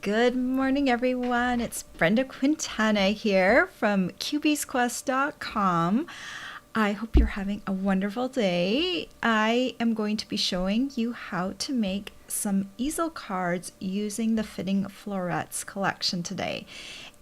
Good morning, everyone. It's Brenda Quintana here from QBsQuest.com. I hope you're having a wonderful day. I am going to be showing you how to make some easel cards using the Fitting Florets collection today.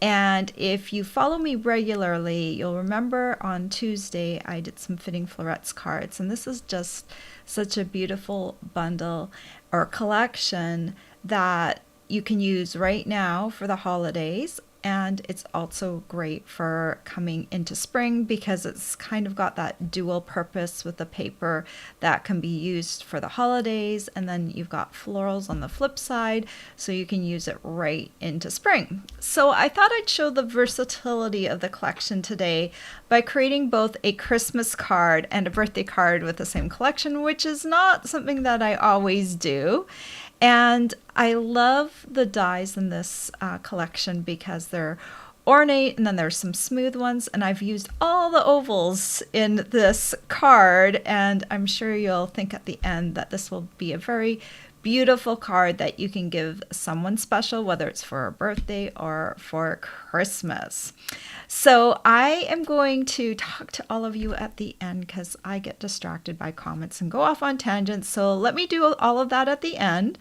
And if you follow me regularly, you'll remember on Tuesday I did some Fitting Florets cards, and this is just such a beautiful bundle or collection that you can use right now for the holidays, and it's also great for coming into spring because it's kind of got that dual purpose with the paper that can be used for the holidays, and then you've got florals on the flip side, so you can use it right into spring. So I thought I'd show the versatility of the collection today by creating both a Christmas card and a birthday card with the same collection, which is not something that I always do. And I love the dies in this collection because they're ornate, and then there's some smooth ones, and I've used all the ovals in this card, and I'm sure you'll think at the end that this will be a very beautiful card that you can give someone special, whether it's for a birthday or for Christmas. So I am going to talk to all of you at the end because I get distracted by comments and go off on tangents. So let me do all of that at the end.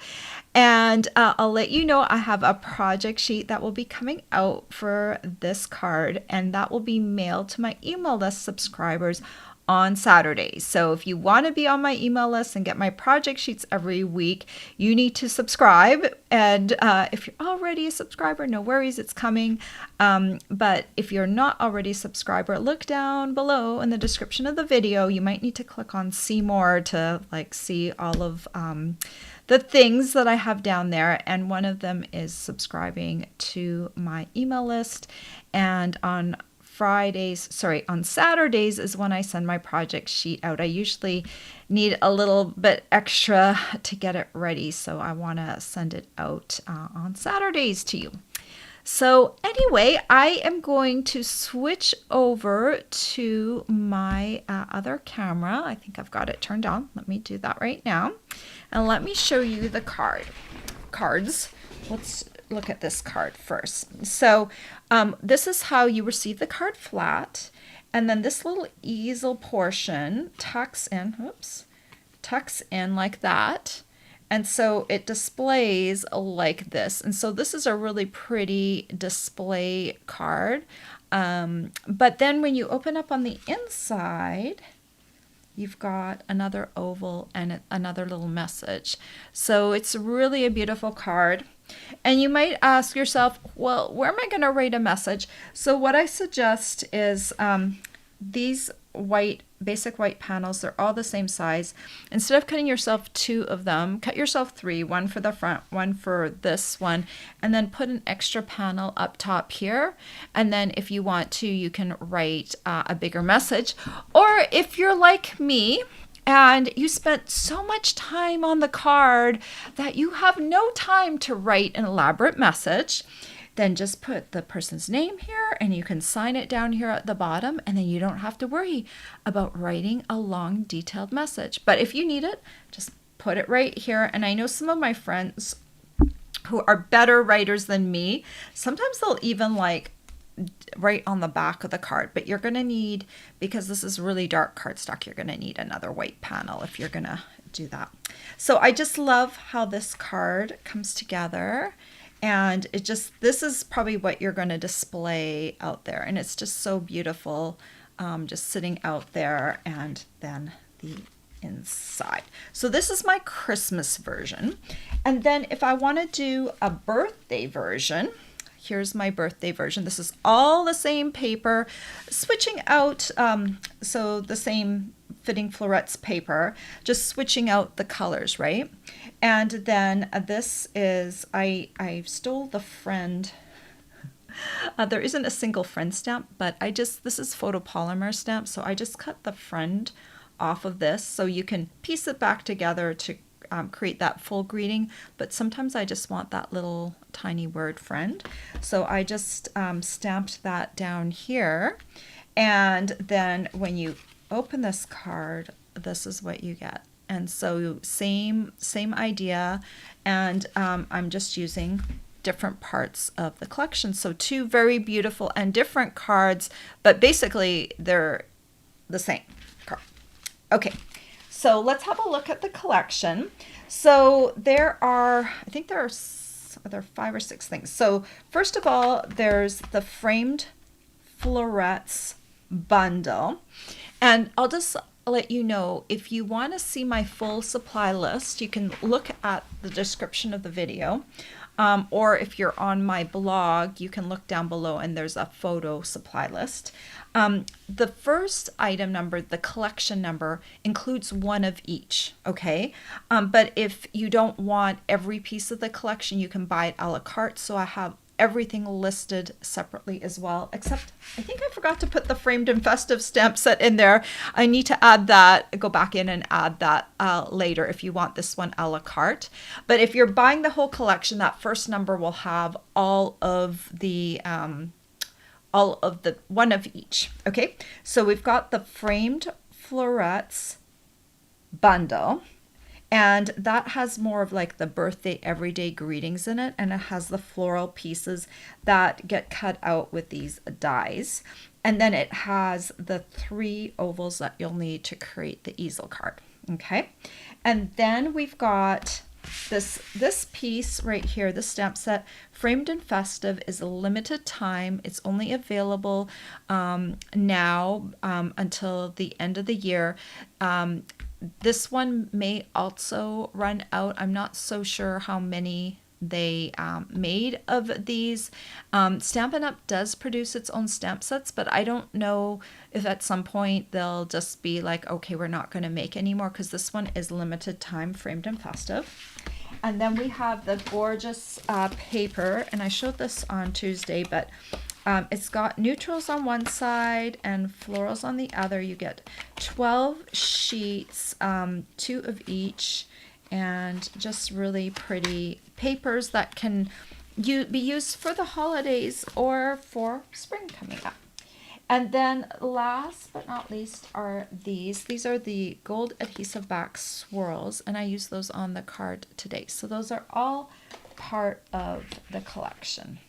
And I'll let you know I have a project sheet that will be coming out for this card, and that will be mailed to my email list subscribers on Saturdays. So if you want to be on my email list and get my project sheets every week, you need to subscribe. And if you're already a subscriber, no worries, it's coming. But if you're not already a subscriber, look down below in the description of the video. You might need to click on see more to see all of the things that I have down there, and one of them is subscribing to my email list. And on Saturdays is when I send my project sheet out. I usually need a little bit extra to get it ready, so I want to send it out on Saturdays to you. So anyway, I am going to switch over to my other camera. I think I've got it turned on. Let me do that right now. And let me show you the cards. Let's look at this card first. So this is how you receive the card flat. And then this little easel portion tucks in like that. And so it displays like this. And so this is a really pretty display card. But then when you open up on the inside, you've got another oval and another little message. So it's really a beautiful card. And you might ask yourself, well, where am I going to write a message? So what I suggest is these basic white panels, they're all the same size. Instead of cutting yourself 2 of them, cut yourself 3, one for the front, one for this one, and then put an extra panel up top here. And then if you want to, you can write a bigger message. Or if you're like me, and you spent so much time on the card that you have no time to write an elaborate message, then just put the person's name here, and you can sign it down here at the bottom, and then you don't have to worry about writing a long, detailed message. But if you need it, just put it right here. And I know some of my friends who are better writers than me, sometimes they'll even right on the back of the card, but you're going to need, because this is really dark cardstock, you're going to need another white panel if you're going to do that. So I just love how this card comes together, and this is probably what you're going to display out there, and it's just so beautiful, just sitting out there. And then the inside. So this is my Christmas version. And then if I want to do a birthday version, here's my birthday version. This is all the same paper, switching out, so the same Fitting Florets paper, just switching out the colors, right? And then this is, I stole the friend. There isn't a single friend stamp, but this is photopolymer stamp, so I just cut the friend off of this, so you can piece it back together to create that full greeting, but sometimes I just want that little tiny word friend. So I just stamped that down here, and then when you open this card, this is what you get. And so same idea, and I'm just using different parts of the collection. So two very beautiful and different cards, but basically they're the same card. Okay, so let's have a look at the collection. So there are, I think there are 5 or 6 things. So first of all, there's the framed Florets bundle. And I'll just let you know, if you want to see my full supply list, you can look at the description of the video. Or if you're on my blog, you can look down below and there's a photo supply list. The first item number, the collection number, includes one of each, okay? But if you don't want every piece of the collection, you can buy it a la carte. So I have everything listed separately as well, except I think I forgot to put the framed and festive stamp set in there. I need to add that, go back in and add that later if you want this one a la carte. But if you're buying the whole collection, that first number will have all of the one of each. Okay, so we've got the framed Florets bundle. And that has more of like the birthday everyday greetings in it. And it has the floral pieces that get cut out with these dies. And then it has the 3 ovals that you'll need to create the easel card. Okay. And then we've got this piece right here, the stamp set, framed and festive, is a limited time. It's only available now until the end of the year. This one may also run out. I'm not so sure how many they made of these. Stampin' Up! Does produce its own stamp sets, but I don't know if at some point they'll just be like, okay, we're not going to make any more, because this one is limited time, framed and festive. And then we have the gorgeous paper, and I showed this on Tuesday, but it's got neutrals on one side and florals on the other. You get 12 sheets, 2 of each, and just really pretty papers that can be used for the holidays or for spring coming up. And then last but not least are these. These are the gold adhesive back swirls, and I use those on the card today. So those are all part of the collection.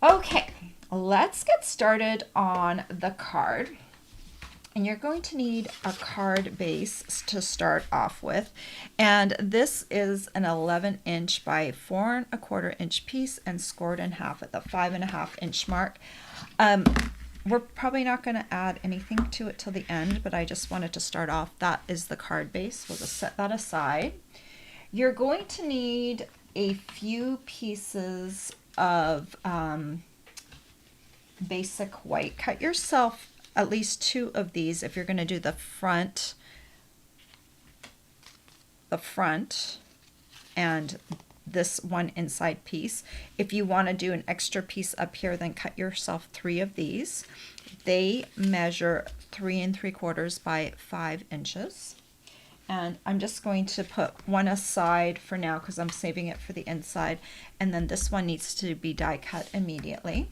Okay, let's get started on the card. And you're going to need a card base to start off with. And this is an 11" by 4 1/4" piece and scored in half at the 5 1/2" mark. We're probably not going to add anything to it till the end, but I just wanted to start off. That is the card base. We'll just set that aside. You're going to need a few pieces of basic white. Cut yourself at least 2 of these if you're going to do the front and this one inside piece. If you want to do an extra piece up here, then cut yourself 3 of these. They measure 3 3/4 by 5 inches. And I'm just going to put one aside for now because I'm saving it for the inside. And then this one needs to be die cut immediately.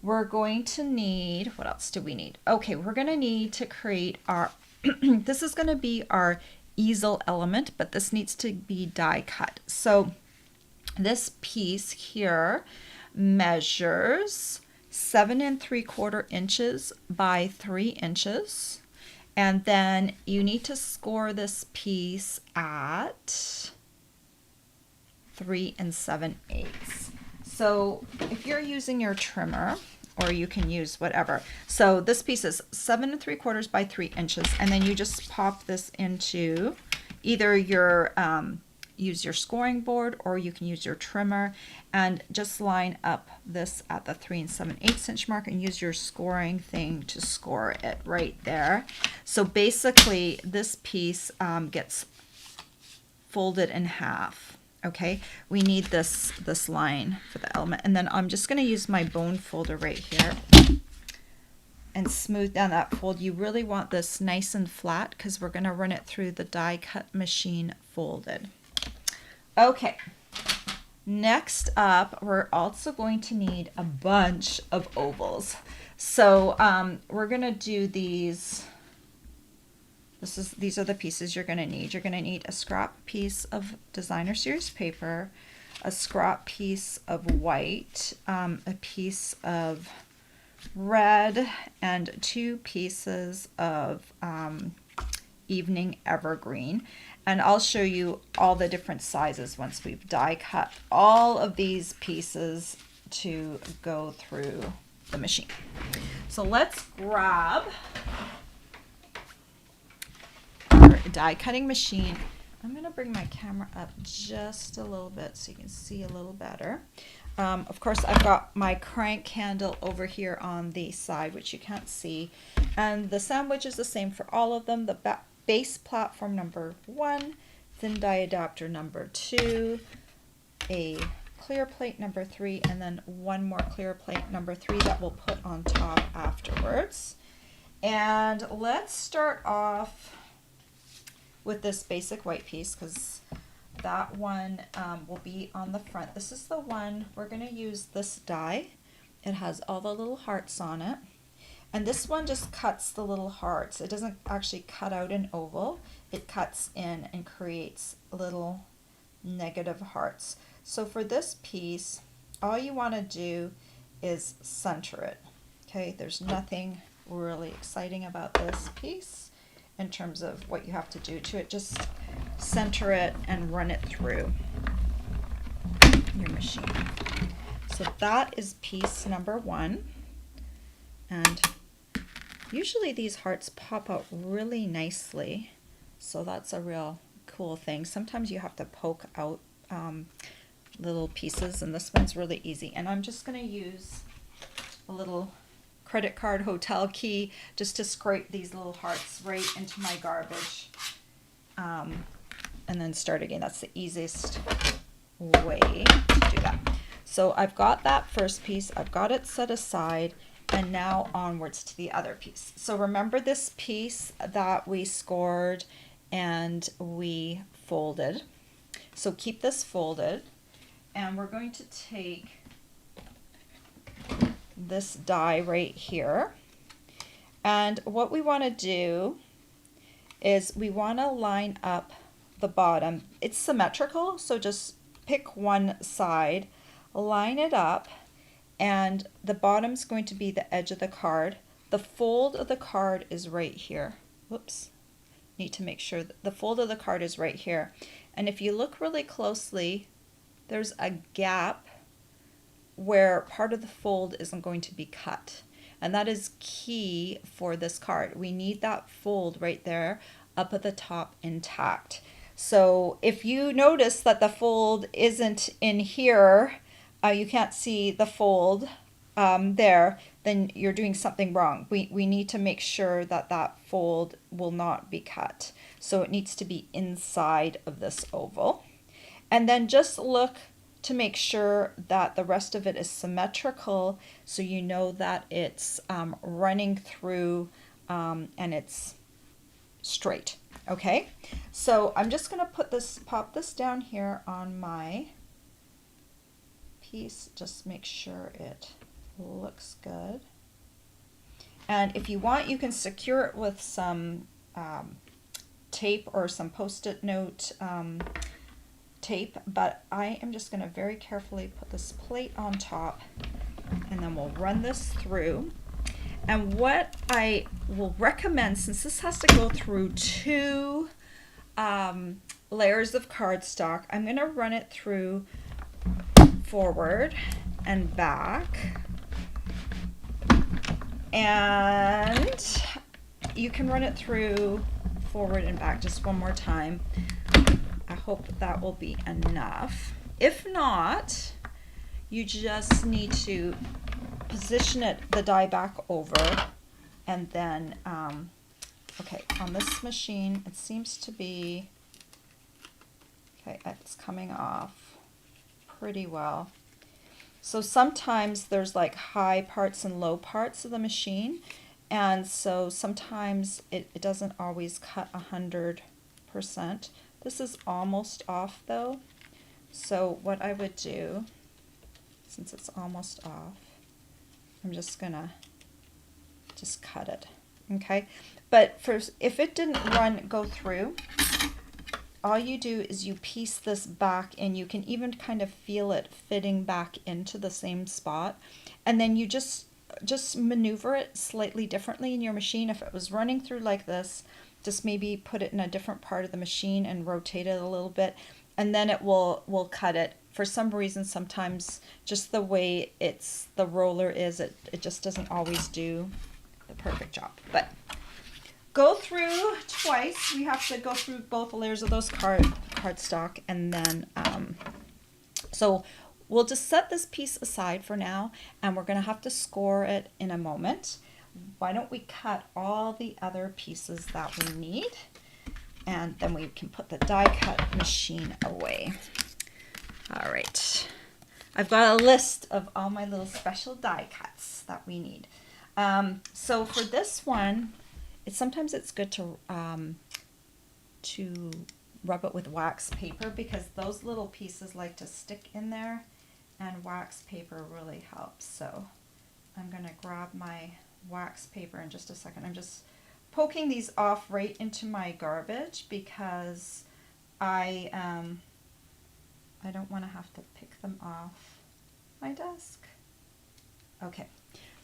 We're going to need, what else do we need? Okay, we're going to need to create our, this is going to be our easel element, but this needs to be die cut. So this piece here measures 7 3/4 inches by 3 inches. And then you need to score this piece at 3 7/8. So if you're using your trimmer, or you can use whatever. So this piece is 7 3/4 by 3 inches, and then you just pop this into either your use your scoring board, or you can use your trimmer, and just line up this at the 3 7/8" mark and use your scoring thing to score it right there. So basically this piece gets folded in half. Okay, we need this line for the element, and then I'm just going to use my bone folder right here and smooth down that fold. You really want this nice and flat because we're going to run it through the die cut machine folded. Okay, next up we're also going to need a bunch of ovals. So we're going to do these. These are the pieces you're going to need. You're going to need a scrap piece of designer series paper, a scrap piece of white, a piece of red, and 2 pieces of evening evergreen. And I'll show you all the different sizes once we've die cut all of these pieces to go through the machine. So let's grab our die cutting machine. I'm going to bring my camera up just a little bit so you can see a little better. Of course, I've got my crank handle over here on the side, which you can't see. And the sandwich is the same for all of them. The base platform number 1, thin die adapter number 2, a clear plate number 3, and then 1 more clear plate number 3 that we'll put on top afterwards. And let's start off with this basic white piece, because that one will be on the front. This is the one we're going to use. This die, it has all the little hearts on it, and this one just cuts the little hearts. It doesn't actually cut out an oval, it cuts in and creates little negative hearts. So for this piece, all you want to do is center it. Okay, there's nothing really exciting about this piece in terms of what you have to do to it. Just center it and run it through your machine. So that is piece number 1. And usually these hearts pop out really nicely, so that's a real cool thing. Sometimes you have to poke out little pieces, and this one's really easy. And I'm just going to use a little credit card hotel key just to scrape these little hearts right into my garbage, and then start again. That's the easiest way to do that. So I've got that first piece, I've got it set aside, and now onwards to the other piece. So remember this piece that we scored and we folded. So keep this folded, and we're going to take this die right here, and what we want to do is we want to line up the bottom. It's symmetrical, so just pick one side, line it up, and the bottom's going to be the edge of the card. The fold of the card is right here. Whoops, need to make sure that the fold of the card is right here. And if you look really closely, there's a gap where part of the fold isn't going to be cut, and that is key for this card. We need that fold right there up at the top intact. So if you notice that the fold isn't in here, you can't see the fold there, then you're doing something wrong. We need to make sure that that fold will not be cut. So it needs to be inside of this oval. And then just look to make sure that the rest of it is symmetrical, so you know that it's running through and it's straight. Okay, so I'm just going to pop this down here on my piece, just make sure it looks good. And if you want, you can secure it with some tape or some post-it note tape, but I am just going to very carefully put this plate on top, and then we'll run this through. And what I will recommend, since this has to go through 2 layers of cardstock, I'm going to run it through forward and back, and you can run it through forward and back just one more time. I hope that will be enough. If not, you just need to position it, the die back over, and then okay, on this machine it seems to be okay, it's coming off pretty well. So sometimes there's like high parts and low parts of the machine, and so sometimes it doesn't always cut 100%. This is almost off though, so what I would do, since it's almost off, I'm just gonna cut it, okay? But first, if it didn't go through, all you do is you piece this back, and you can even kind of feel it fitting back into the same spot. And then you just maneuver it slightly differently in your machine. If it was running through like this, just maybe put it in a different part of the machine and rotate it a little bit, and then it will cut it. For some reason, sometimes just the way the roller is, it just doesn't always do the perfect job. But go through twice. We have to go through both layers of those cardstock, and then so we'll just set this piece aside for now, and we're going to have to score it in a moment. Why don't we cut all the other pieces that we need, and then we can put the die cut machine away. All right, I've got a list of all my little special die cuts that we need. So for this one, sometimes it's good to rub it with wax paper, because those little pieces like to stick in there, and wax paper really helps. So I'm going to grab my wax paper in just a second. I'm just poking these off right into my garbage, because I don't want to have to pick them off my desk. Okay,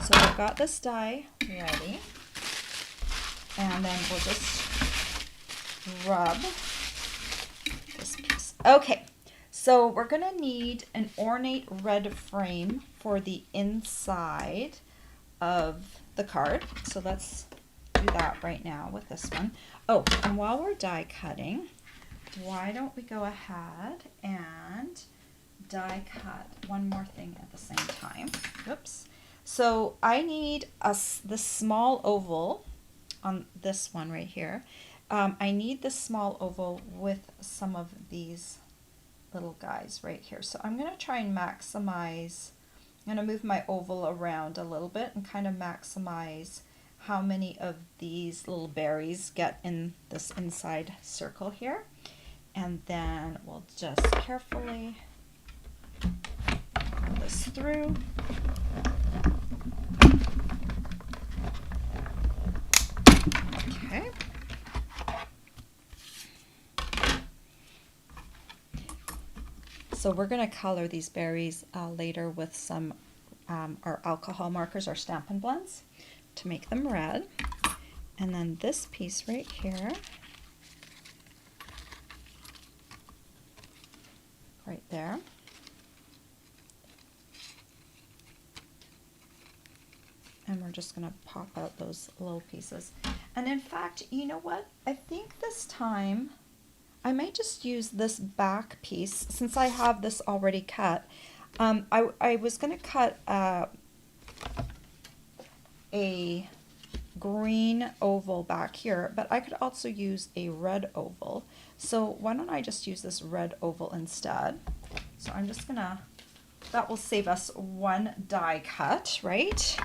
so I've got this die ready, and then we'll just rub this piece. Okay, so we're going to need an ornate red frame for the inside of the card. So let's do that right now with this one. Oh, and while we're die cutting, why don't we go ahead and die cut one more thing at the same time. Oops. So I need the small oval on this one right here. I need the small oval with some of these little guys right here. So I'm going to try and maximize. I'm going to move my oval around a little bit and kind of maximize how many of these little berries get in this inside circle here. And then we'll just carefully pull this through. Okay. So we're going to color these berries later with some our alcohol markers, our Stampin' Blends, to make them red. And then this piece right here, right there. And we're just going to pop out those little pieces. And in fact, you know what? I think this time I might just use this back piece, since I have this already cut. I was going to cut a green oval back here, but I could also use a red oval. So why don't I just use this red oval instead? So I'm just going to, that will save us one die cut, right?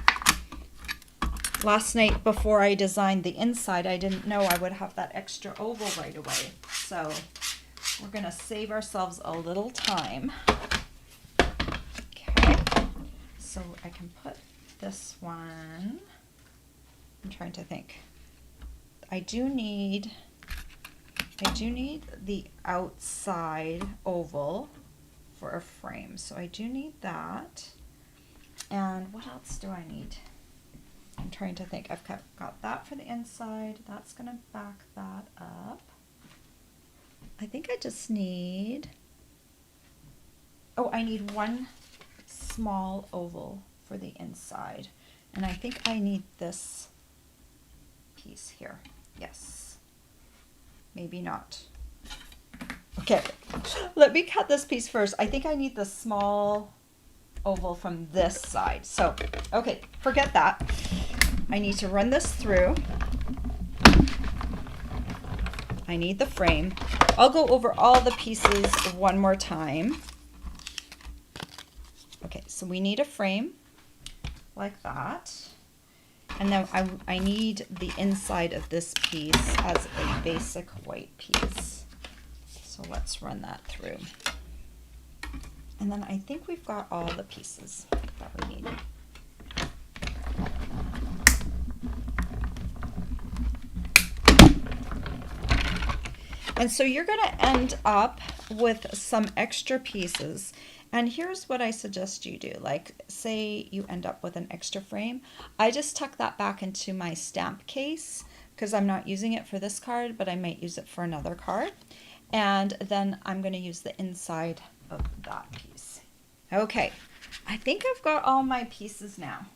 Last night before I designed the inside, I didn't know I would have that extra oval right away. So we're going to save ourselves a little time. Okay, so I can put this one, I'm trying to think. I do need the outside oval for a frame. So I do need that. And what else do I need? I'm trying to think. I've got that for the inside. That's going to back that up. I think I just need, oh, I need one small oval for the inside. And I think I need this piece here. Yes. Maybe not. Okay, let me cut this piece first. I think I need the small oval from this side. So, okay, forget that. I need to run this through. I need the frame. I'll go over all the pieces one more time. Okay, so we need a frame like that. And then I need the inside of this piece as a basic white piece. So let's run that through. And then I think we've got all the pieces that we need. And so you're going to end up with some extra pieces. And here's what I suggest you do. Like, say you end up with an extra frame. I just tuck that back into my stamp case because I'm not using it for this card, but I might use it for another card. And then I'm going to use the inside of that piece. Okay, I think I've got all my pieces now.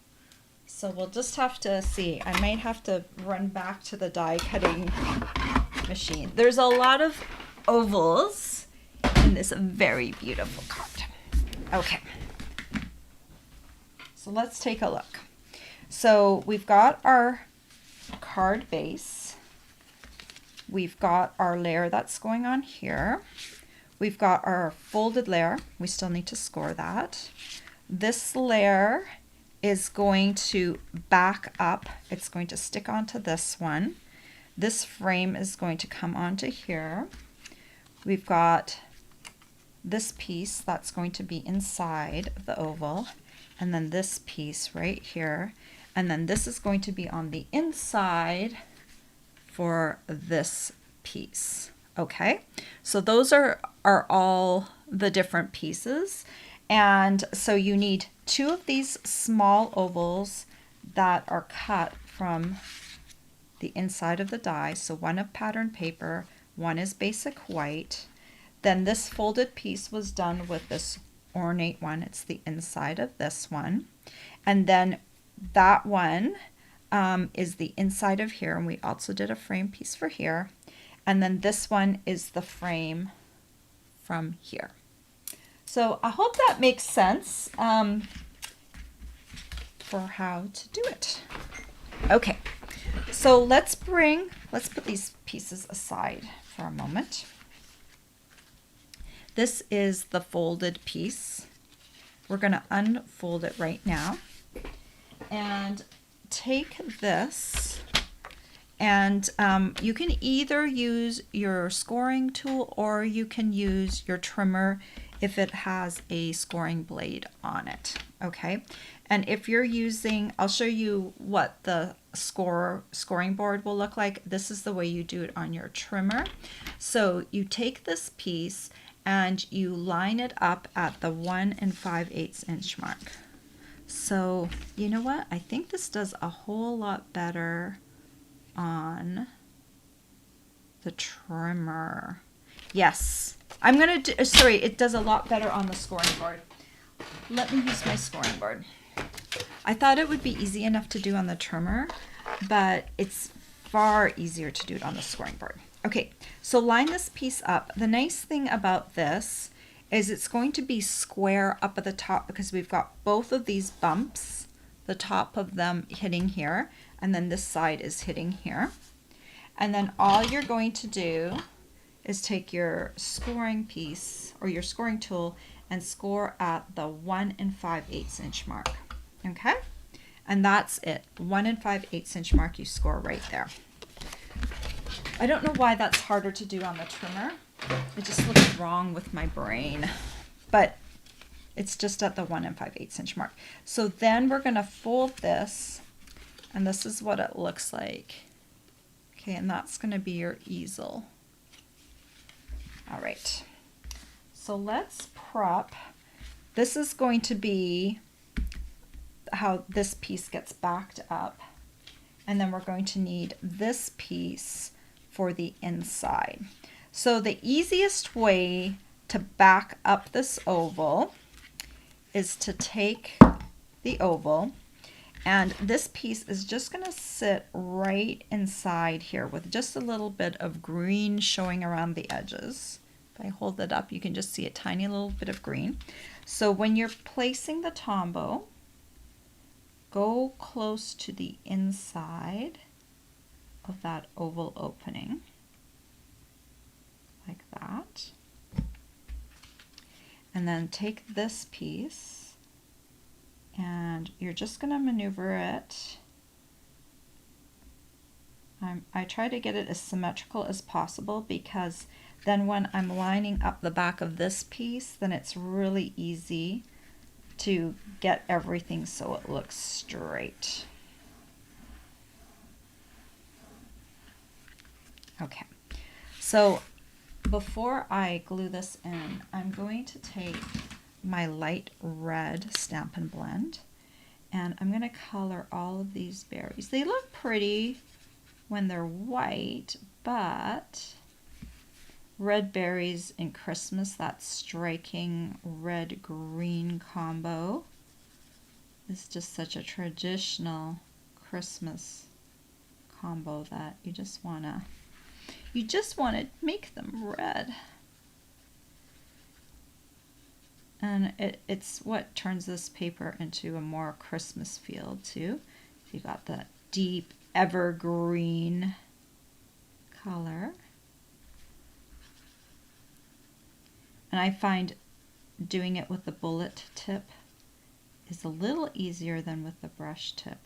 So we'll just have to see. I might have to run back to the die cutting machine. There's a lot of ovals in this very beautiful card. Okay, so let's take a look. So we've got our card base. We've got our layer that's going on here. We've got our folded layer. We still need to score that. This layer is going to back up. It's going to stick onto this one. This frame is going to come onto here. We've got this piece that's going to be inside the oval, and then this piece right here, and then this is going to be on the inside for this piece. Okay, so those are all the different pieces. And so you need 2 of these small ovals that are cut from the inside of the die. So one of pattern paper, one is basic white. Then this folded piece was done with this ornate one. It's the inside of this one. And then that one is the inside of here. And we also did a frame piece for here. And then this one is the frame from here. So I hope that makes sense for how to do it. Okay, so let's put these pieces aside for a moment. This is the folded piece. We're going to unfold it right now and take this, and you can either use your scoring tool or you can use your trimmer if it has a scoring blade on it. Okay, and if you're using, I'll show you what the scoring board will look like. This is the way you do it on your trimmer. So you take this piece and you line it up at the 1 5/8 inch mark. So you know what? I think this does a whole lot better on the trimmer. Yes, I'm gonna do, sorry, it does a lot better on the scoring board. Let me use my scoring board. I thought it would be easy enough to do on the trimmer, but it's far easier to do it on the scoring board. Okay, so line this piece up. The nice thing about this is it's going to be square up at the top because we've got both of these bumps, the top of them hitting here, and then this side is hitting here. And then all you're going to do is take your scoring piece or your scoring tool and score at the 1 5/8 inch mark. Okay, and that's it. 1 5/8 inch mark, you score right there. I don't know why that's harder to do on the trimmer. It just looks wrong with my brain, but it's just at the 1 5/8 inch mark. So then we're going to fold this, and this is what it looks like. Okay, and that's going to be your easel. All right, so let's prep. This is going to be how this piece gets backed up, and then we're going to need this piece for the inside. So the easiest way to back up this oval is to take the oval, and this piece is just going to sit right inside here with just a little bit of green showing around the edges. If I hold it up, you can just see a tiny little bit of green. So when you're placing the tombow, go close to the inside of that oval opening, like that. And then take this piece, and you're just going to maneuver it. I try to get it as symmetrical as possible, because then when I'm lining up the back of this piece, then it's really easy to get everything so it looks straight. Okay, so before I glue this in, I'm going to take my light red Stampin' Blend, and I'm going to color all of these berries. They look pretty when they're white, but red berries in Christmas, that striking red-green combo, is just such a traditional Christmas combo that you just want to make them red. And it's what turns this paper into a more Christmas feel too. You got that deep evergreen color. And I find doing it with the bullet tip is a little easier than with the brush tip,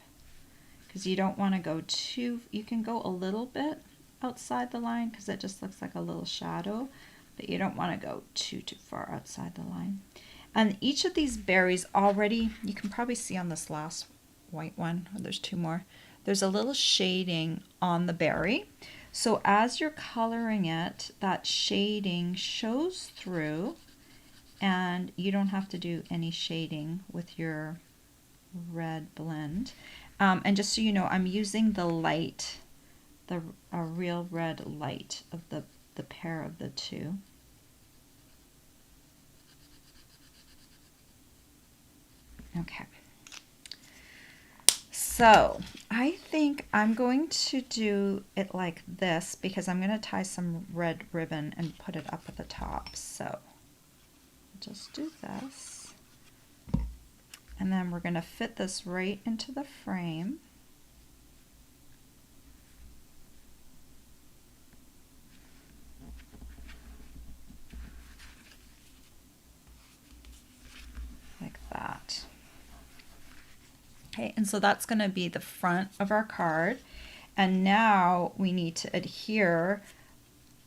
because you don't want to go too, you can go a little bit outside the line because it just looks like a little shadow, but you don't want to go too far outside the line. And each of these berries already, you can probably see on this last white one, there's two more, there's a little shading on the berry. So as you're coloring it, that shading shows through, and you don't have to do any shading with your red blend. And just so you know, I'm using the light, a real red light of the pair of the two. Okay. So I think I'm going to do it like this because I'm going to tie some red ribbon and put it up at the top. So just do this. And then we're going to fit this right into the frame. Like that. Okay, and so that's going to be the front of our card. And now we need to adhere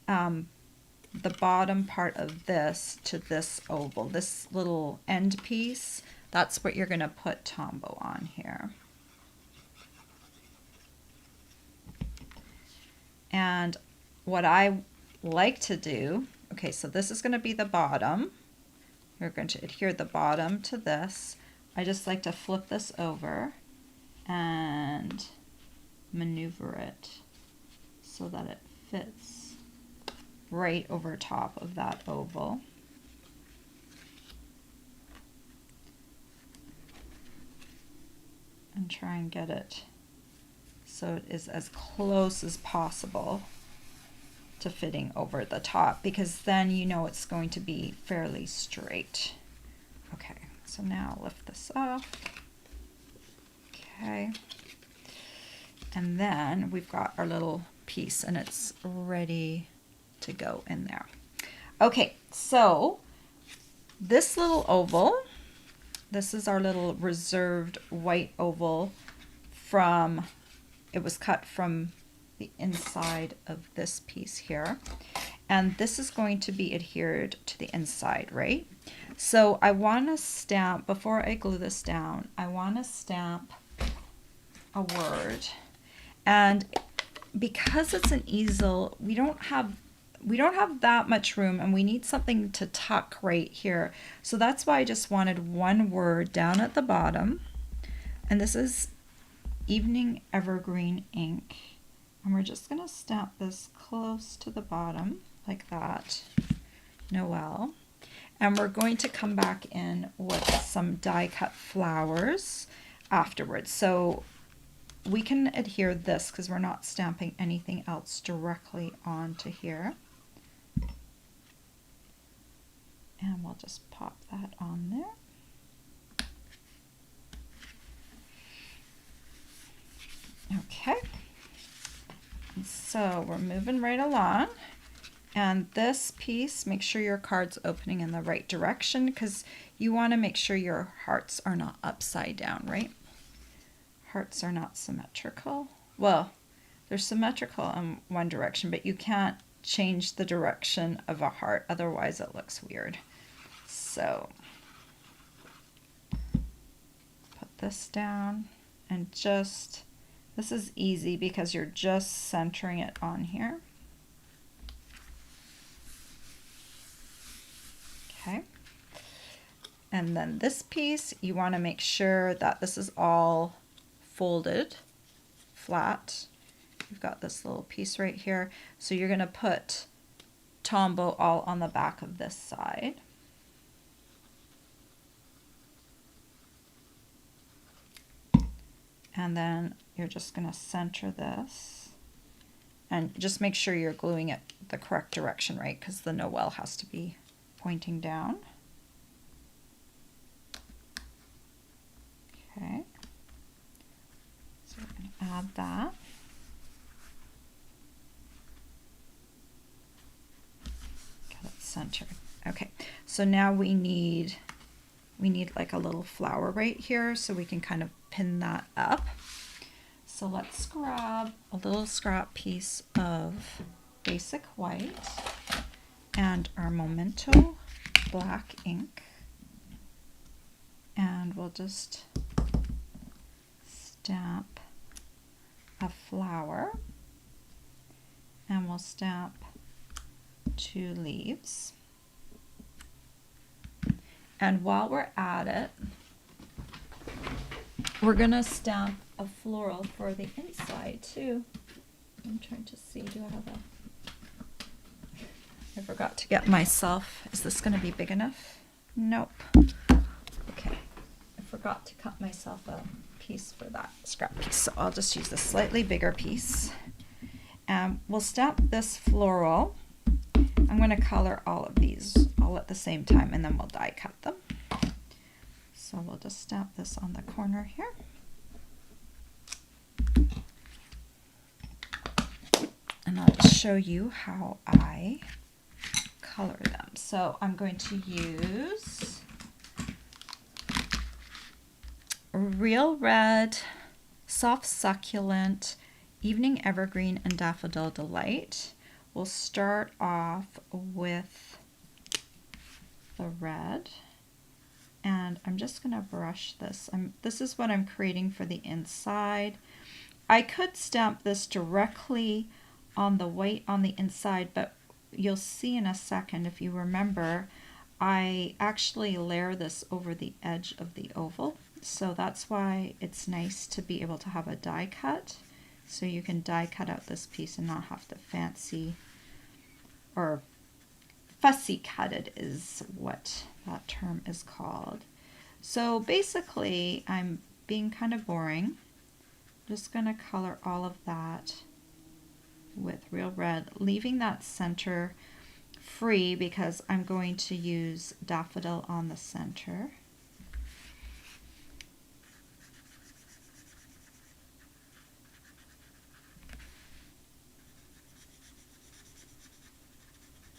the bottom part of this to this oval, this little end piece. That's what you're going to put Tombow on here. And what I like to do, okay, so this is going to be the bottom. You're going to adhere the bottom to this. I just like to flip this over and maneuver it so that it fits right over top of that oval. And try and get it so it is as close as possible to fitting over the top, because then you know it's going to be fairly straight. Okay, so now lift this off. Okay, and then we've got our little piece and it's ready to go in there. Okay, so this little oval, this is our little reserved white oval from, it was cut from the inside of this piece here. And this is going to be adhered to the inside, right? So I want to stamp, before I glue this down, I want to stamp a word. And because it's an easel, we don't have that much room, and we need something to tuck right here. So that's why I just wanted one word down at the bottom. And this is Evening Evergreen ink. And we're just going to stamp this close to the bottom like that. Noel. And we're going to come back in with some die cut flowers afterwards. So we can adhere this because we're not stamping anything else directly onto here. And we'll just pop that on there. Okay. So we're moving right along. And this piece, make sure your card's opening in the right direction, because you want to make sure your hearts are not upside down, right? Hearts are not symmetrical. Well, they're symmetrical in one direction, but you can't change the direction of a heart, otherwise it looks weird. So put this down and just, this is easy because you're just centering it on here. And then this piece, you want to make sure that this is all folded flat. You've got this little piece right here. So you're going to put Tombow all on the back of this side. And then you're just going to center this. And just make sure you're gluing it the correct direction, right? Because the Noel has to be pointing down. Okay. So we're going to add that. Get it centered. Okay. So now we need like a little flower right here so we can kind of pin that up. So let's grab a little scrap piece of basic white and our Memento black ink, and we'll just stamp a flower, and we'll stamp 2 leaves. And while we're at it, we're gonna stamp a floral for the inside too. I'm trying to see, do I have a... I forgot to get myself, is this gonna be big enough? Nope. Okay, I forgot to cut myself a piece for that scrap piece, so I'll just use a slightly bigger piece. We'll stamp this floral. I'm gonna color all of these all at the same time, and then we'll die cut them. So we'll just stamp this on the corner here. And I'll just show you how I color them. So I'm going to use Real Red, Soft Succulent, Evening Evergreen, and Daffodil Delight. We'll start off with the red. And I'm just going to brush this. This is what I'm creating for the inside. I could stamp this directly on the white on the inside, but you'll see in a second, if you remember, I actually layer this over the edge of the oval. So that's why it's nice to be able to have a die cut. So you can die cut out this piece and not have to fancy or fussy cut it is what that term is called. So basically, I'm being kind of boring. Just going to color all of that with Real Red, leaving that center free because I'm going to use Daffodil on the center.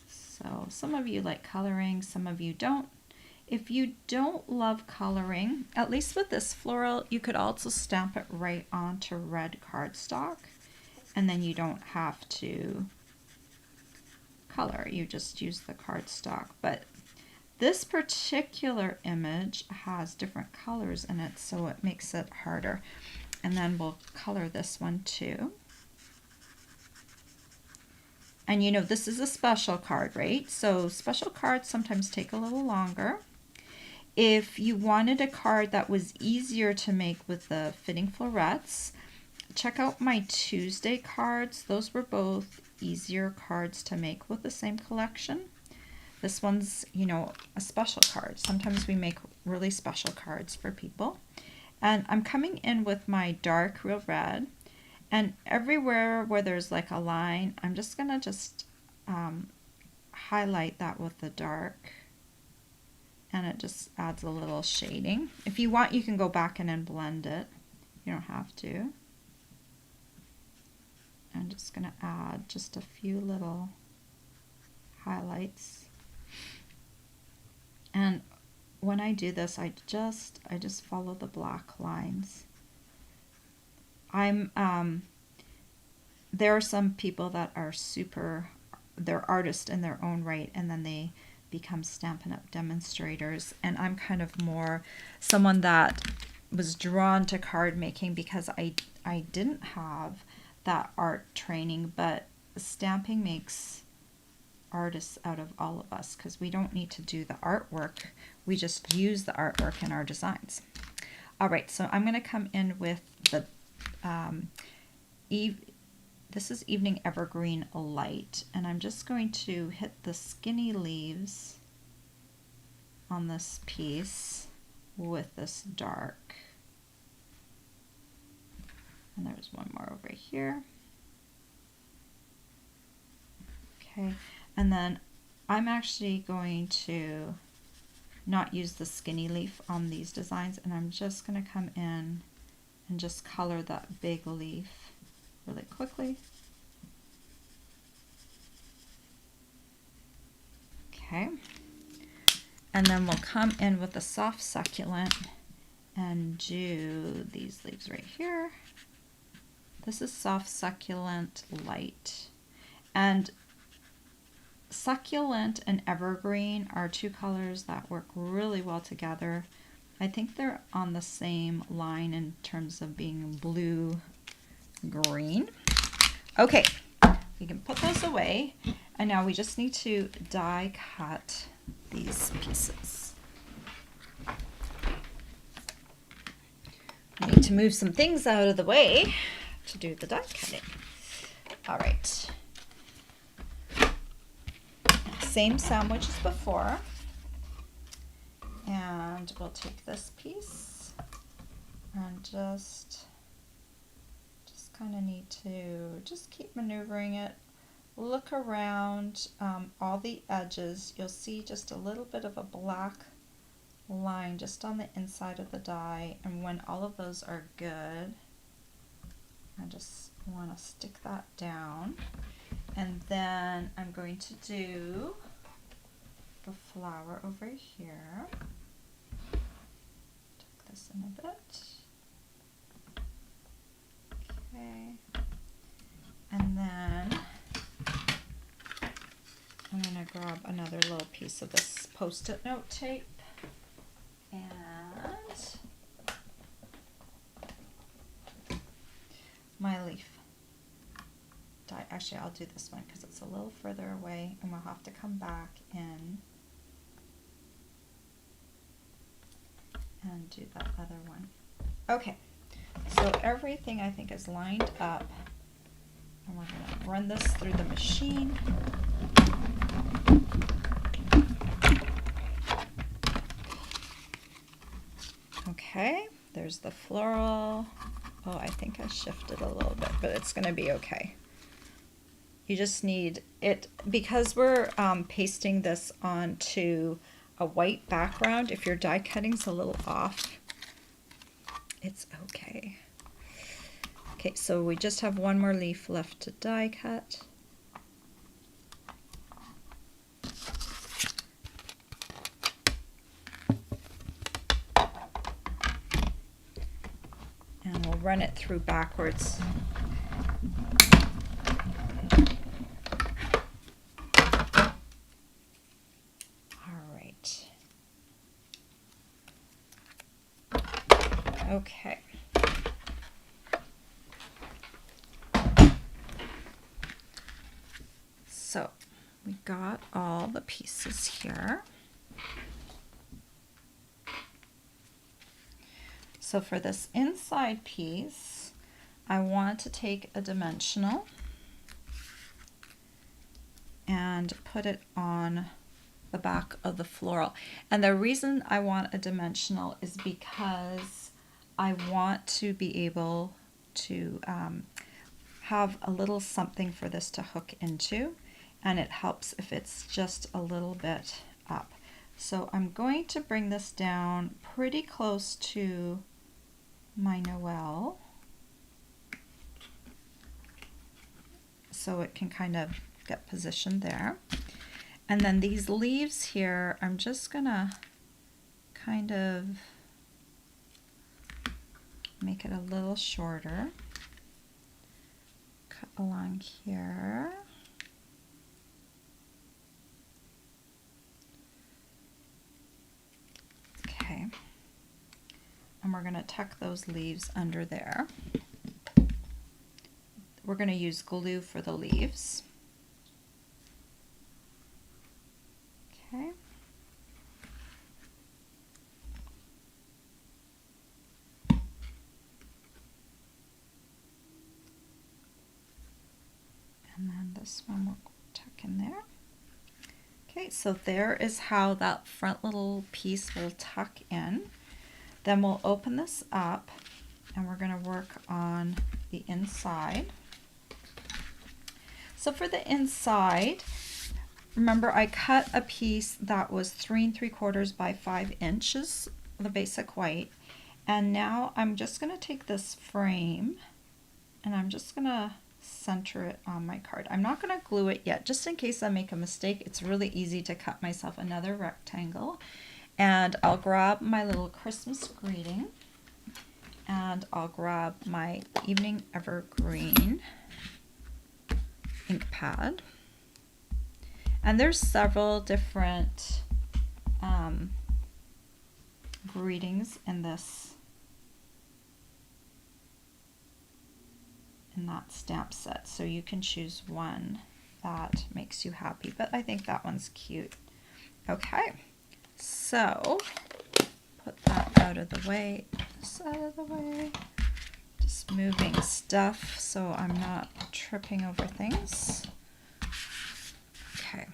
So some of you like coloring, some of you don't. If you don't love coloring, at least with this floral, you could also stamp it right onto red cardstock, and then you don't have to color. You just use the cardstock. But this particular image has different colors in it, so it makes it harder. And then we'll color this one too. And you know, this is a special card, right? So special cards sometimes take a little longer. If you wanted a card that was easier to make with the fitting florets, check out my Tuesday cards. Those were both easier cards to make with the same collection. This one's, you know, a special card. Sometimes we make really special cards for people. And I'm coming in with my dark Real Red. And everywhere where there's like a line, I'm just going to highlight that with the dark. And it just adds a little shading. If you want, you can go back in and blend it. You don't have to. I'm just going to add just a few little highlights. And when I do this, I just follow the black lines. There are some people that are they're artists in their own right, and then they become Stampin' Up! Demonstrators. And I'm kind of more someone that was drawn to card making because I didn't have that art training, but stamping makes artists out of all of us because we don't need to do the artwork. We just use the artwork in our designs. All right, so I'm going to come in with the, this is Evening Evergreen Light, and I'm just going to hit the skinny leaves on this piece with this dark. And there's one more over here. Okay, and then I'm actually going to not use the skinny leaf on these designs, and I'm just going to come in and just color that big leaf really quickly. Okay, and then we'll come in with the soft succulent and do these leaves right here. This is soft succulent light, and succulent and evergreen are two colors that work really well together. I think they're on the same line in terms of being blue green. Okay, we can put those away, and now we just need to die cut these pieces. I need to move some things out of the way to do the die cutting. All right. Same sandwich as before, and we'll take this piece and just kind of need to just keep maneuvering it. Look around all the edges. You'll see just a little bit of a black line just on the inside of the die, and when all of those are good, I just want to stick that down. And then I'm going to do the flower over here. Tuck this in a bit. Okay. And then I'm going to grab another little piece of this Post-it note tape and my leaf. Actually, I'll do this one because it's a little further away and we'll have to come back in and do that other one. Okay, so everything I think is lined up, and we're going to run this through the machine. Okay, there's the floral. Oh, I think I shifted a little bit, but it's going to be okay. You just need it, because we're pasting this onto a white background. If your die cutting's a little off, it's okay. Okay, so we just have one more leaf left to die cut. And we'll run it through backwards. Okay. So we got all the pieces here. So for this inside piece, I want to take a dimensional and put it on the back of the floral. And the reason I want a dimensional is because I want to be able to have a little something for this to hook into, and it helps if it's just a little bit up. So I'm going to bring this down pretty close to my Noel so it can kind of get positioned there. And then these leaves here, I'm just gonna kind of make it a little shorter. Cut along here. Okay. And we're going to tuck those leaves under there. We're going to use glue for the leaves. this one will tuck in there. Okay, so there is how that front little piece will tuck in. Then we'll open this up and we're going to work on the inside. So for the inside, remember I cut a piece that was 3 3/4 by 5 inches, the basic white. And now I'm just going to take this frame and I'm just going to center it on my card. I'm not going to glue it yet, just in case I make a mistake. It's really easy to cut myself another rectangle. And I'll grab my little Christmas greeting and I'll grab my Evening Evergreen ink pad. And there's several different greetings in that stamp set, so you can choose one that makes you happy, but I think that one's cute. Okay, so put that out of the way, this out of the way, just moving stuff so I'm not tripping over things. Okay.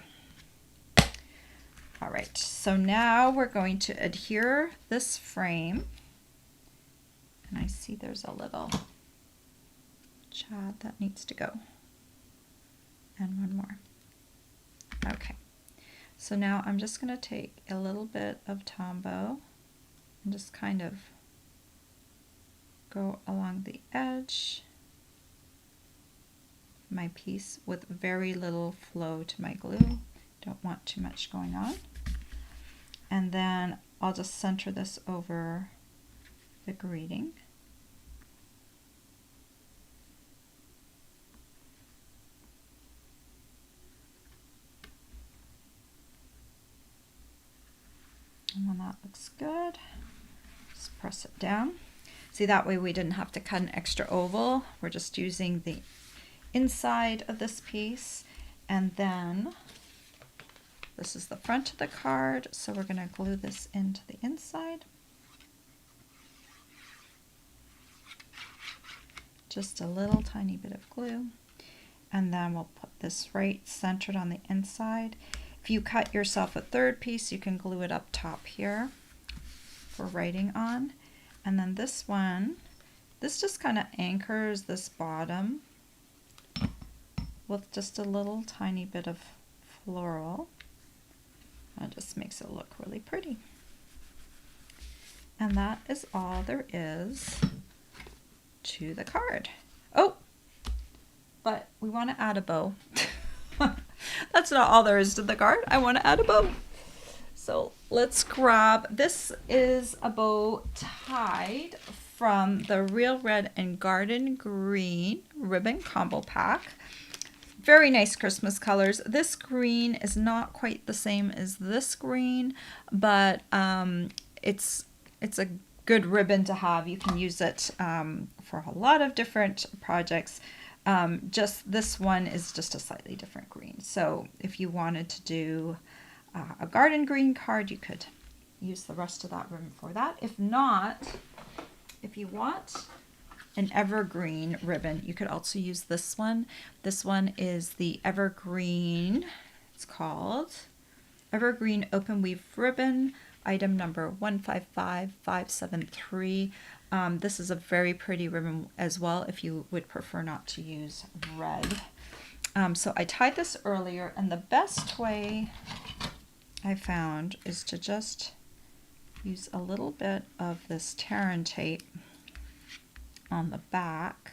All right, so now we're going to adhere this frame, and I see there's a little chad that needs to go, and one more. Okay, so now I'm just going to take a little bit of Tombow and just kind of go along the edge of my piece with very little flow to my glue. Don't want too much going on. And then I'll just center this over the greeting. And when that looks good, just press it down. See, that way we didn't have to cut an extra oval. We're just using the inside of this piece. And then this is the front of the card, so we're going to glue this into the inside. Just a little tiny bit of glue. And then we'll put this right centered on the inside. If you cut yourself a third piece, you can glue it up top here for writing on. And then this one, this just kind of anchors this bottom with just a little tiny bit of floral. It just makes it look really pretty. And that is all there is to the card. Oh, but we want to add a bow. That's not all there is to the card. I want to add a bow. So let's grab, this is a bow tied from the Real Red and Garden Green ribbon combo pack. Very nice Christmas colors. This green is not quite the same as this green, but it's a good ribbon to have. You can use it for a lot of different projects. Just this one is just a slightly different green. So if you wanted to do a garden green card, you could use the rest of that ribbon for that. If not, if you want an evergreen ribbon, you could also use this one. This one is the Evergreen, it's called Evergreen Open Weave Ribbon, item number 155573. This is a very pretty ribbon as well if you would prefer not to use red. So I tied this earlier, and the best way I found is to just use a little bit of this Terran tape on the back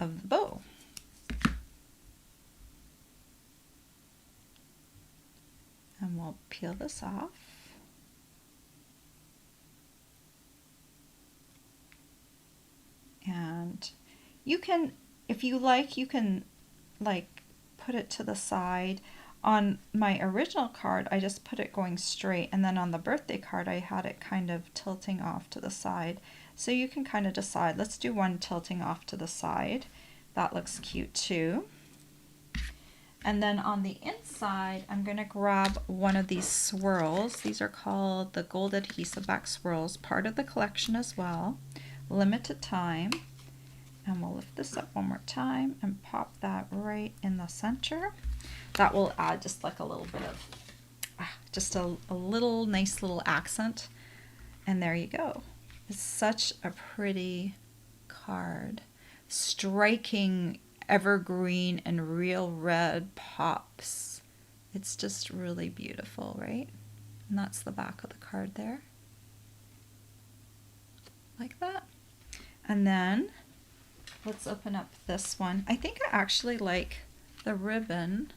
of the bow. And we'll peel this off. And you can, if you like, you can like put it to the side. On my original card, I just put it going straight, and then on the birthday card, I had it kind of tilting off to the side. So you can kind of decide, let's do one tilting off to the side. That looks cute too. And then on the inside, I'm going to grab one of these swirls. These are called the Gold Adhesive Back Swirls, part of the collection as well. Limited time. And we'll lift this up one more time and pop that right in the center. That will add just like a little bit of, just a little nice little accent. And there you go. It's such a pretty card. Striking evergreen and real red pops. It's just really beautiful, right? And that's the back of the card there. Like that. And then let's open up this one. I think I actually like the ribbon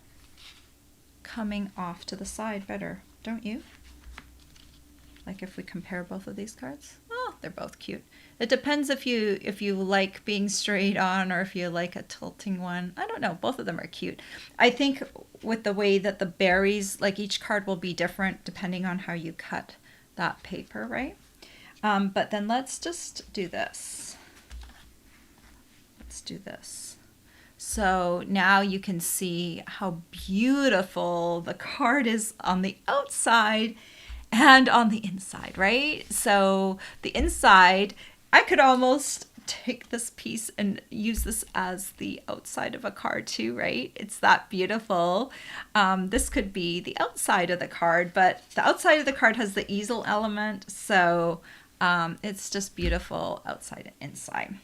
coming off to the side better, don't you? Like if we compare both of these cards. Oh, they're both cute. It depends if you like being straight on or if you like a tilting one. I don't know. Both of them are cute. I think with the way that the berries, like each card will be different depending on how you cut that paper, right? But then let's just do this. Let's do this. So now you can see how beautiful the card is on the outside and on the inside, right? So the inside, I could almost take this piece and use this as the outside of a card too, right? It's that beautiful. This could be the outside of the card, but the outside of the card has the easel element, so it's just beautiful outside and inside.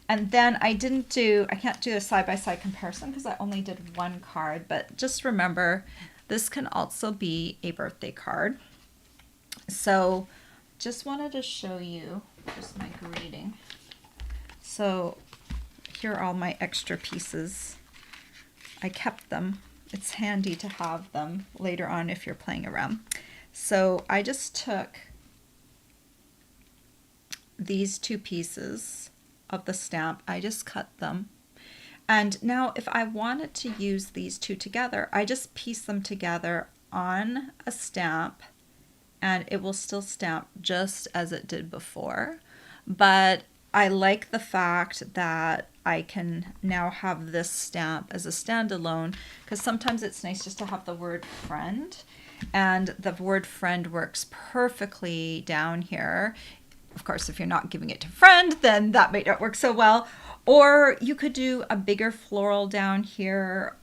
And then I can't do a side-by-side comparison because I only did one card, but just remember, this can also be a birthday card. So just wanted to show you just my greeting. So here are all my extra pieces. I kept them. It's handy to have them later on if you're playing around. So I just took these two pieces of the stamp. I just cut them. And now if I wanted to use these two together, I just piece them together on a stamp and it will still stamp just as it did before. But I like the fact that I can now have this stamp as a standalone because sometimes it's nice just to have the word friend, and the word friend works perfectly down here. Of course, if you're not giving it to friend, then that might not work so well. Or you could do a bigger floral down here.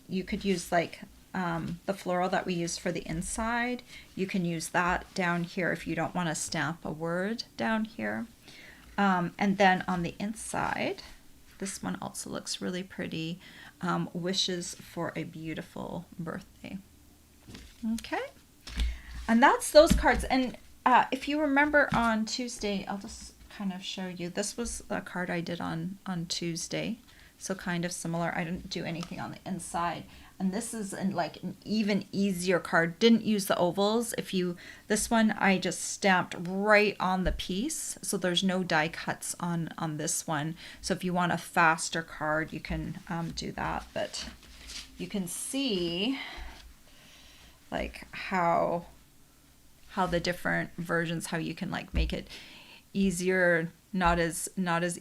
You could use like the floral that we used for the inside. You can use that down here if you don't want to stamp a word down here. And then on the inside, this one also looks really pretty. Wishes for a beautiful birthday. Okay. And that's those cards. And if you remember on Tuesday, I'll just kind of show you. This was a card I did on Tuesday. So kind of similar. I didn't do anything on the inside. And this is like an even easier card. Didn't use the ovals. This one I just stamped right on the piece. So there's no die cuts on this one. So if you want a faster card, you can do that. But you can see like how the different versions, how you can like make it easier, not as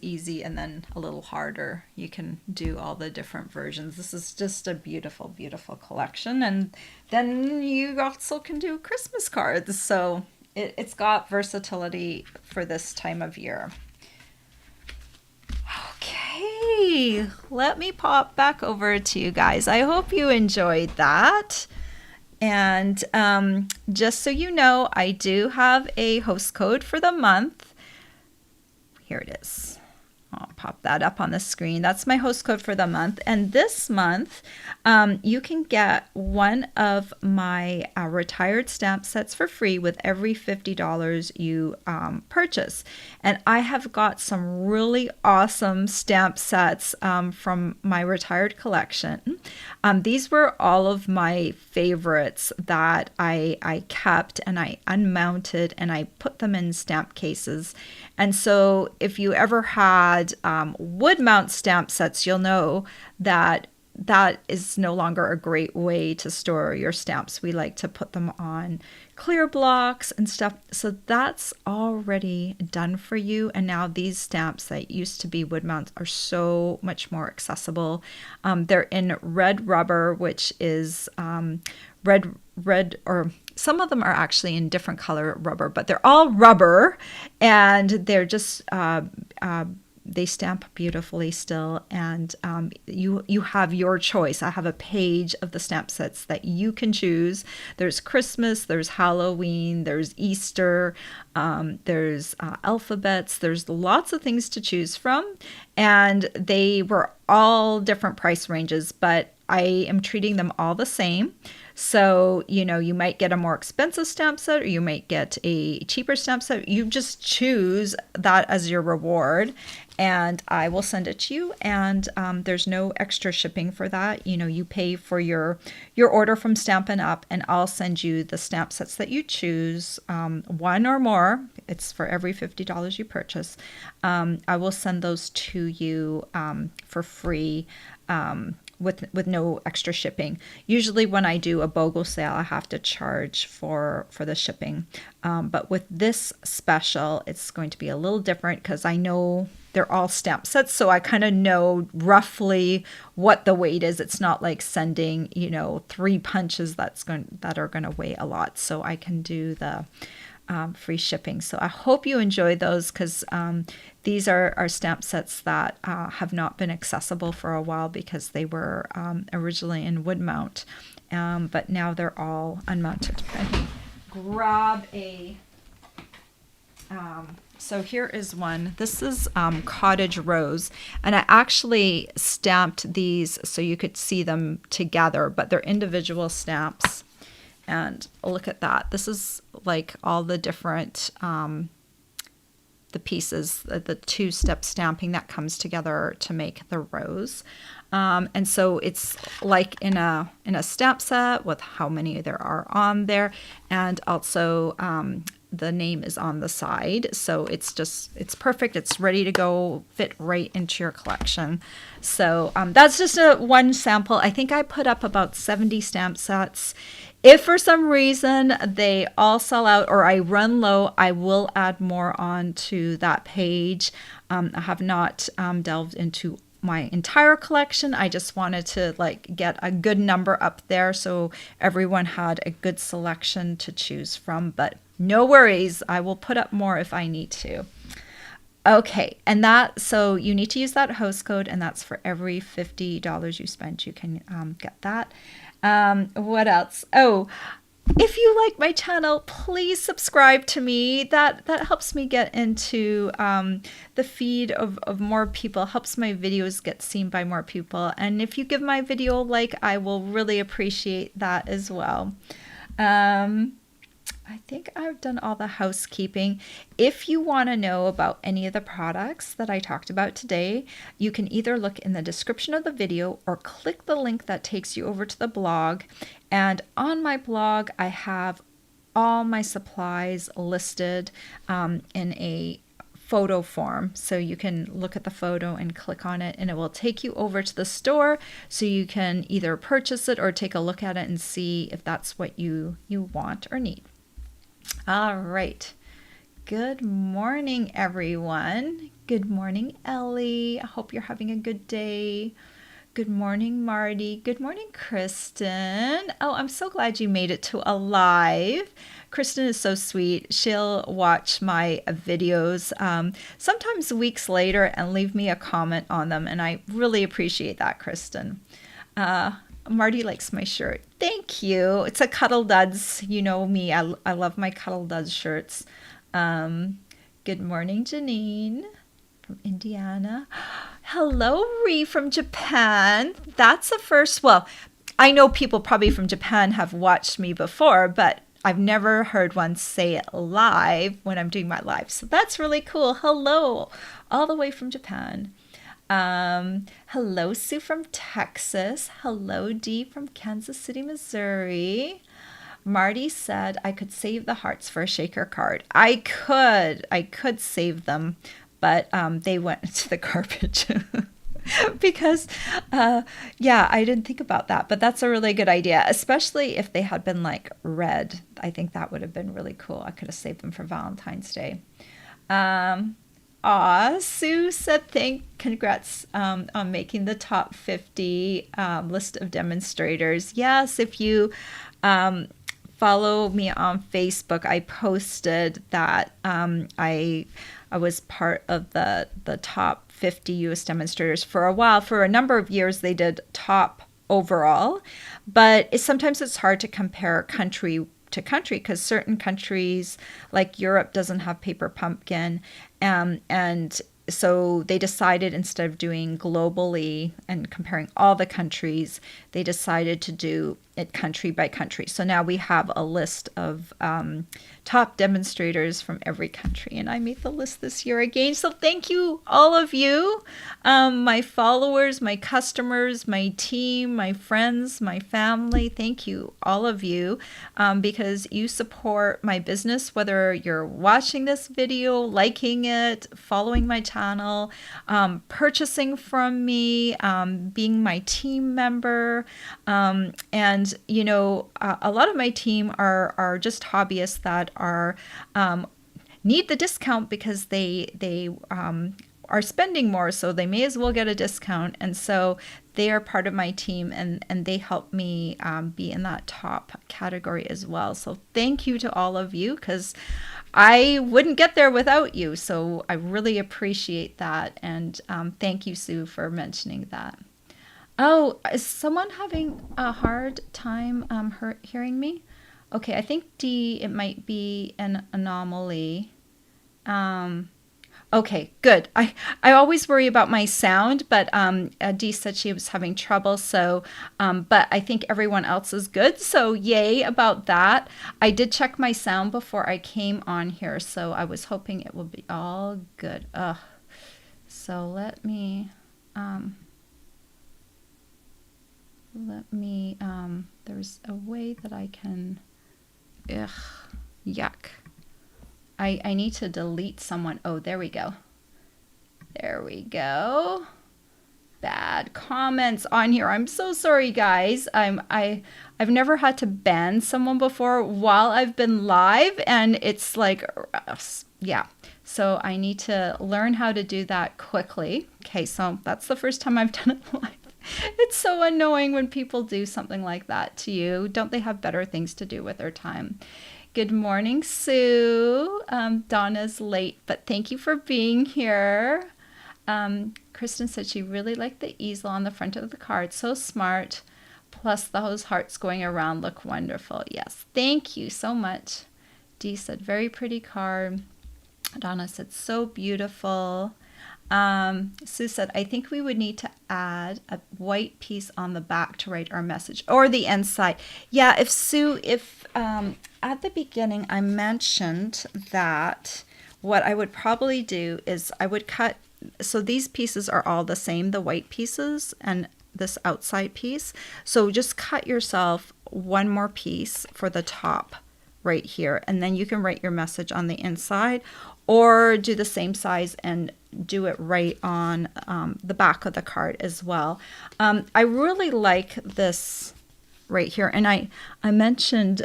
easy, and then a little harder. You can do all the different versions. This is just a beautiful, beautiful collection. And then you also can do Christmas cards. So it's got versatility for this time of year. Okay, let me pop back over to you guys. I hope you enjoyed that. And just so you know, I do have a host code for the month. Here it is. I'll pop that up on the screen. That's my host code for the month. And this month, you can get one of my retired stamp sets for free with every $50 you purchase. And I have got some really awesome stamp sets from my retired collection. These were all of my favorites that I kept and I unmounted and I put them in stamp cases. And so if you ever had wood mount stamp sets, you'll know that is no longer a great way to store your stamps. We like to put them on clear blocks and stuff. So that's already done for you. And now these stamps that used to be wood mounts are so much more accessible. They're in red rubber, which is red, or some of them are actually in different color rubber, but they're all rubber, and they're just they stamp beautifully still, and you have your choice. I have a page of the stamp sets that you can choose. There's Christmas, there's Halloween, there's Easter, there's alphabets. There's lots of things to choose from, and they were all different price ranges, but I am treating them all the same. So, you might get a more expensive stamp set, or you might get a cheaper stamp set. You just choose that as your reward, and I will send it to you. And there's no extra shipping for that. You pay for your order from Stampin' Up, and I'll send you the stamp sets that you choose, one or more. It's for every $50 you purchase. I will send those to you for free. With no extra shipping. Usually when I do a BOGO sale, I have to charge for the shipping. But with this special, it's going to be a little different because I know they're all stamp sets, so I kind of know roughly what the weight is. It's not like sending, 3 punches that are going to weigh a lot. So I can do the free shipping. So I hope you enjoyed those, because these are stamp sets that have not been accessible for a while because they were originally in wood mount, but now they're all unmounted. Grab a so here is one. This is Cottage Rose, and I actually stamped these so you could see them together, but they're individual stamps. And look at that. This is like all the different, the pieces, the 2-step stamping that comes together to make the rose. And so it's like in a stamp set with how many there are on there. And also the name is on the side. So it's perfect. It's ready to go, fit right into your collection. So that's just one sample. I think I put up about 70 stamp sets. If for some reason they all sell out or I run low, I will add more onto that page. I have not delved into my entire collection. I just wanted to get a good number up there so everyone had a good selection to choose from. But no worries, I will put up more if I need to. Okay, and so you need to use that host code, and that's for every $50 you spend. You can get that. What else? Oh, if you like my channel, please subscribe to me. That helps me get into the feed of more people, helps my videos get seen by more people. And if you give my video a like, I will really appreciate that as well. I think I've done all the housekeeping. If you want to know about any of the products that I talked about today, you can either look in the description of the video or click the link that takes you over to the blog. And on my blog, I have all my supplies listed in a photo form. So you can look at the photo and click on it, and it will take you over to the store so you can either purchase it or take a look at it and see if that's what you want or need. All right. Good morning, everyone. Good morning, Ellie. I hope you're having a good day. Good morning, Marty. Good morning, Kristen. Oh, I'm so glad you made it to a live. Kristen is so sweet. She'll watch my videos sometimes weeks later and leave me a comment on them, and I really appreciate that, Kristen. Marty likes my shirt. Thank you. It's a Cuddle Duds. You know me. I love my Cuddle Duds shirts. Good morning, Janine from Indiana. Hello, Ree from Japan. That's a first. Well, I know people probably from Japan have watched me before, but I've never heard one say it live when I'm doing my live. So that's really cool. Hello, all the way from Japan. Hello, Sue from Texas. Hello, Dee from Kansas City, Missouri. Marty said I could save the hearts for a shaker card. I could save them, but they went into the garbage because, yeah, I didn't think about that. But that's a really good idea, especially if they had been like red. I think that would have been really cool. I could have saved them for Valentine's Day. Sue said congrats on making the top 50 list of demonstrators. Yes, if you follow me on Facebook, I posted that I was part of the top 50 U.S. demonstrators for a while. For a number of years, they did top overall, but sometimes it's hard to compare country to country because certain countries like Europe doesn't have paper pumpkin, and so they decided, instead of doing globally and comparing all the countries, they decided to do it country by country. So now we have a list of top demonstrators from every country, and I made the list this year again. So thank you, all of you, my followers, my customers, my team, my friends, my family. Thank you, all of you, because you support my business, whether you're watching this video, liking it, following my channel, purchasing from me, being my team member, and you know, a lot of my team are just hobbyists that are need the discount because they are spending more, so they may as well get a discount. And so they are part of my team, and they help me be in that top category as well. So thank you to all of you, because I wouldn't get there without you. So I really appreciate that. And thank you, Sue, for mentioning that. Oh, is someone having a hard time hearing me? Okay, I think D, it might be an anomaly. Okay, good. I always worry about my sound, but D said she was having trouble. So, but I think everyone else is good. So yay about that. I did check my sound before I came on here, so I was hoping it will be all good. So let me, there's a way that I can, yuck. I need to delete someone. Oh, there we go. There we go. Bad comments on here. I'm so sorry, guys. I've never had to ban someone before while I've been live, and it's like, yeah. So I need to learn how to do that quickly. Okay, so that's the first time I've done it live. It's so annoying when people do something like that to you. Don't they have better things to do with their time? Good morning, Sue. Donna's late, but thank you for being here. Kristen said she really liked the easel on the front of the card. So smart. Plus those hearts going around look wonderful. Yes, thank you so much. Dee said very pretty card. Donna said so beautiful. Sue said, I think we would need to add a white piece on the back to write our message, or the inside. Yeah, if Sue, at the beginning I mentioned that what I would probably do is I would cut, so these pieces are all the same, the white pieces and this outside piece. So just cut yourself one more piece for the top right here, and then you can write your message on the inside, or do the same size and do it right on the back of the card as well. I really like this right here, and I mentioned,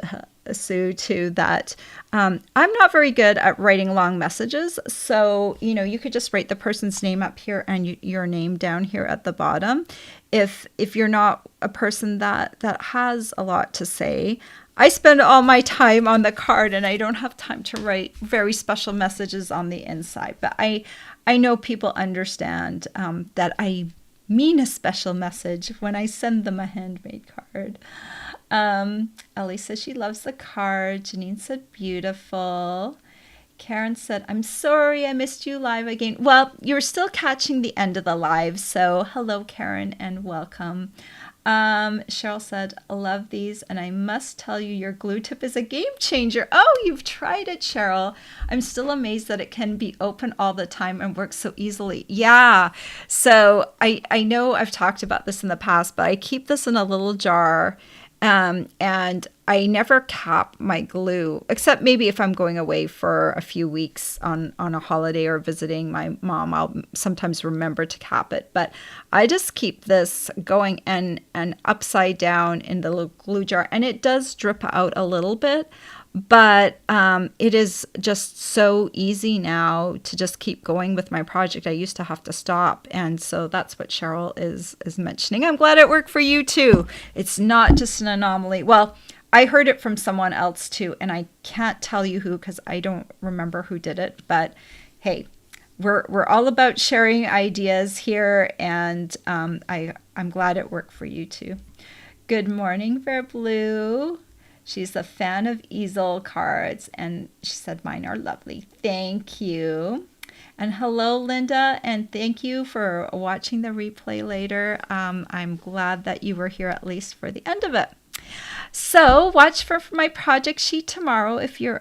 Sue, too, that I'm not very good at writing long messages, so you could just write the person's name up here and your name down here at the bottom. If you're not a person that has a lot to say, I spend all my time on the card, and I don't have time to write very special messages on the inside. But I know people understand that I mean a special message when I send them a handmade card. Ellie says she loves the card. Janine said beautiful. Karen said, I'm sorry I missed you live again. Well, you're still catching the end of the live, so hello, Karen, and welcome. Cheryl said, I love these, and I must tell you, your glue tip is a game changer. Oh, you've tried it, Cheryl. I'm still amazed that it can be open all the time and works so easily. Yeah, so I know I've talked about this in the past, but I keep this in a little jar, and I never cap my glue, except maybe if I'm going away for a few weeks on a holiday or visiting my mom. I'll sometimes remember to cap it, but I just keep this going and upside down in the little glue jar, and it does drip out a little bit, but it is just so easy now to just keep going with my project. I used to have to stop, and so that's what Cheryl is mentioning. I'm glad it worked for you too. It's not just an anomaly. Well, I heard it from someone else too, and I can't tell you who because I don't remember who did it. But hey, we're all about sharing ideas here, and I'm glad it worked for you too. Good morning, Fair Blue. She's a fan of Easel cards, and she said mine are lovely. Thank you. And hello, Linda, and thank you for watching the replay later. I'm glad that you were here at least for the end of it. So watch for my project sheet tomorrow if you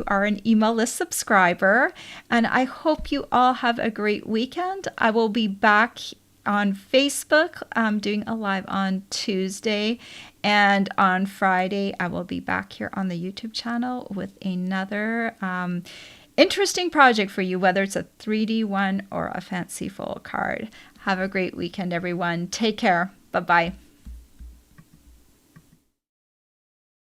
are an email list subscriber. And I hope you all have a great weekend. I will be back on Facebook doing a live on Tuesday. And on Friday, I will be back here on the YouTube channel with another interesting project for you, whether it's a 3D one or a fanciful card. Have a great weekend, everyone. Take care. Bye-bye.